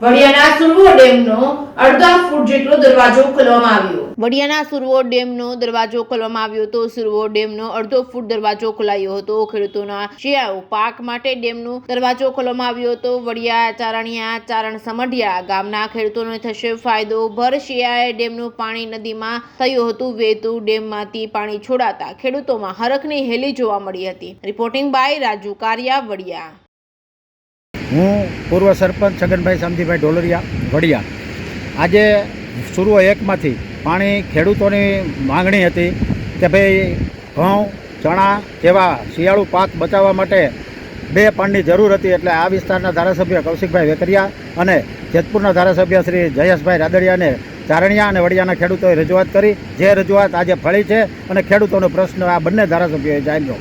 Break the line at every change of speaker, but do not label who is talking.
વડિયાના સુરવો ડેમનો અડધા ફૂટ જેટલો દરવાજો ખોલવામાં આવ્યો.
વડિયાના સુરવો ડેમનો દરવાજો ખોલવામાં આવ્યો હતો. સુરવો ડેમનો અડધો ફૂટ દરવાજો ખોલાયો હતો. ખેડૂતોના શિયાળુ પાક માટે ડેમનો દરવાજો ખોલવામાં આવ્યો હતો. વડિયા ચારણિયા ચારણ સમઢિયા ગામના ખેડૂતોને થશે ફાયદો. ભર શિયાળે ડેમનું પાણી નદીમાં થયું હતું વહેતું. ડેમમાંથી પાણી છોડાતા ખેડૂતોમાં હરખની હેલી જોવા મળી હતી. Reporting by Raju Kariya, Vadia.
હું પૂર્વ સરપંચ છગનભાઈ શામજીભાઈ ઢોલરિયા, વડિયા. આજે સુરવો એકમાંથી પાણી ખેડૂતોની માંગણી હતી કે ભાઈ ઘઉં ચણા જેવા શિયાળુ પાક બચાવવા માટે 2 પાણીની જરૂર હતી. એટલે આ વિસ્તારના ધારાસભ્ય કૌશિકભાઈ વેકરિયા અને જેતપુરના ધારાસભ્ય શ્રી જયેશભાઈ રાદડિયાને ચારણિયા અને વડિયાના ખેડૂતોએ રજૂઆત કરી. જે રજૂઆત આજે ફળી છે અને ખેડૂતોનો પ્રશ્ન આ બંને ધારાસભ્યોએ જાણ્યો.